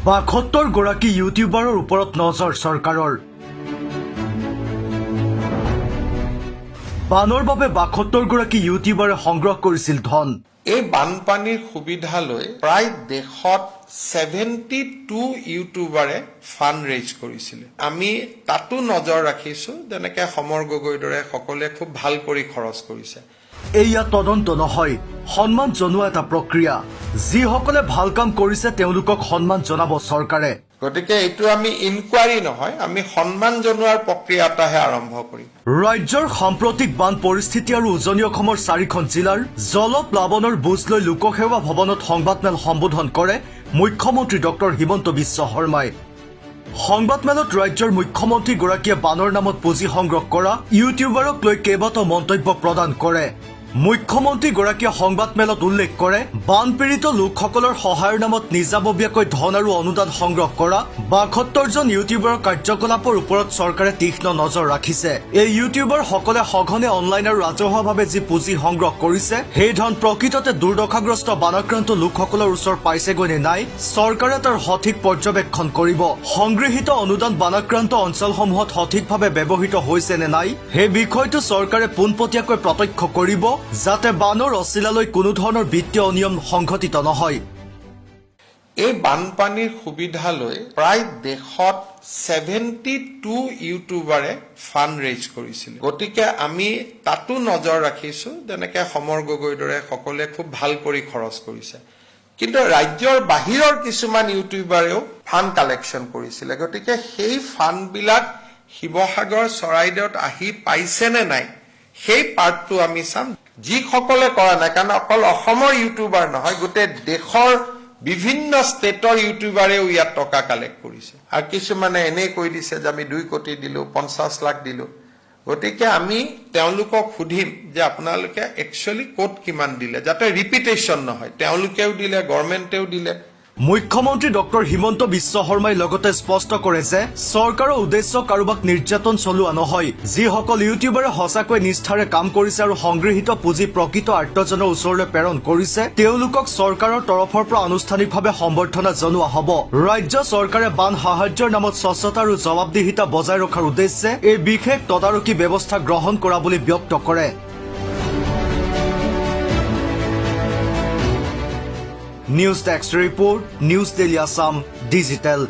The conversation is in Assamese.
৭২ গৰাকী ইউটিউবাৰৰ ওপৰত নজৰ চৰকাৰৰ। বানৰ বাবে ৭২ গৰাকী ইউটিউবাৰে সংগ্ৰহ কৰিছিল ধন। এই বানপানীৰ সুবিধা লৈ প্ৰায় দেশত 72 ইউটিউবাৰে ফাণ্ড ৰেইজ কৰিছিলে। আমি তাতো নজৰ ৰাখিছো, যেনেকে সমৰ গগৈৰ দৰে সকলোৱে খুব ভাল কৰি খৰচ কৰিছে। এয়া তদন্ত নহয়, সন্মান জনোৱা এটা প্ৰক্ৰিয়া। যিসকলে ভাল কাম কৰিছে তেওঁলোকক সন্মান জনাব চৰকাৰে। গতিকে এইটো আমি ইনকুৱাৰী নহয়, আমি সন্মান জনোৱাৰ প্ৰক্ৰিয়া এটাহে আৰম্ভ কৰিম। ৰাজ্যৰ সাম্প্ৰতিক বান পৰিস্থিতি আৰু উজনি অসমৰ 4খন জিলাৰ জলপ্লাৱনৰ বুজ লৈ লোকসেৱা ভৱনত সংবাদমেল সম্বোধন কৰে মুখ্যমন্ত্ৰী ডক্টৰ হিমন্ত বিশ্ব শৰ্মাই। সংবাদমেলত ৰাজ্যৰ মুখ্যমন্ত্ৰীগৰাকীয়ে বানৰ নামত পুঁজি সংগ্ৰহ কৰা ইউটিউবাৰক লৈ কেইবাটাও মন্তব্য প্ৰদান কৰে। মুখ্যমন্ত্ৰীগৰাকীয়ে সংবাদমেলত উল্লেখ কৰে, বানপীড়িত লোকসকলৰ সহায়ৰ নামত নিজাববীয়াকৈ ধন আৰু অনুদান সংগ্ৰহ কৰা ৭২জন ইউটিউবাৰৰ কাৰ্যকলাপৰ ওপৰত চৰকাৰে তীক্ষ্ণ নজৰ ৰাখিছে। এই ইউটিউবাৰসকলে সঘনে অনলাইন আৰু ৰাজহুৱাভাৱে যি পুঁজি সংগ্ৰহ কৰিছে, সেই ধন প্ৰকৃততে দুৰ্দশাগ্ৰস্ত বানাক্ৰান্ত লোকসকলৰ ওচৰ পাইছেগৈ নে নাই, চৰকাৰে তাৰ সঠিক পৰ্যবেক্ষণ কৰিব। সংগৃহীত অনুদান বানাক্ৰান্ত অঞ্চলসমূহত সঠিকভাৱে ব্যৱহৃত হৈছে নে নাই, সেই বিষয়টো চৰকাৰে পোনপটীয়াকৈ প্ৰত্যক্ষ কৰিব, যাতে বানৰ অচিলালৈ কোনো ধৰণৰ বিত্তীয় অনিয়ম সংঘটিত নহয়। এই বানপানীৰ সুবিধা লৈ প্ৰায় দেশত 72 ইউটিউবাৰে ফাণ্ড ৰেইজ কৰিছিল। গতিকে আমি তাতো নজৰ ৰাখিছো, যেনেকে সমৰ গগৈৰ দৰে সকলোৱে খুব ভাল কৰি খৰচ কৰিছে। কিন্তু ৰাজ্যৰ বাহিৰৰ কিছুমান ইউটিউবাৰেও ফাণ্ড কালেকশ্যন কৰিছিলে। গতিকে সেই ফাণ্ডবিলাক শিৱসাগৰ চৰাইদেউত আহি পাইছে নে নাই, সেই পাৰ্টটো আমি চাম। যিসকলে কৰা নাই, কাৰণ অকল অসমৰ ইউটিউবাৰ নহয়, গোটেই দেশৰ বিভিন্ন ষ্টেটৰ ইউটিউবাৰেও ইয়াত টকা কালেক্ট কৰিছে। আৰু কিছুমানে এনেই কৈ দিছে যে আমি 2 কোটি দিলো, 50 লাখ দিলো। গতিকে আমি তেওঁলোকক সুধিম যে আপোনালোকে একচুৱেলি ক'ত কিমান দিলে, যাতে ৰিপিটেশ্যন নহয়। তেওঁলোকেও দিলে, গভৰ্ণমেণ্টেও দিলে। মুখ্যমন্ত্ৰী ডক্টৰ হিমন্ত বিশ্ব শৰ্মাই লগতে স্পষ্ট কৰে যে চৰকাৰৰ উদ্দেশ্য কাৰোবাক নিৰ্যাতন চলোৱা নহয়। যিসকল ইউটিউবাৰে সঁচাকৈ নিষ্ঠাৰে কাম কৰিছে আৰু সংগৃহীত পুঁজি প্ৰকৃত আৰ্তজনৰ ওচৰলৈ প্ৰেৰণ কৰিছে, তেওঁলোকক চৰকাৰৰ তৰফৰ পৰা আনুষ্ঠানিকভাৱে সম্বৰ্ধনা জনোৱা হ'ব। ৰাজ্য চৰকাৰে বান সাহায্যৰ নামত স্বচ্ছতা আৰু জবাবদিহিতা বজাই ৰখাৰ উদ্দেশ্যে এই বিশেষ তদাৰকী ব্যৱস্থা গ্ৰহণ কৰা বুলি ব্যক্ত কৰে। News desk report, news daily Assam digital.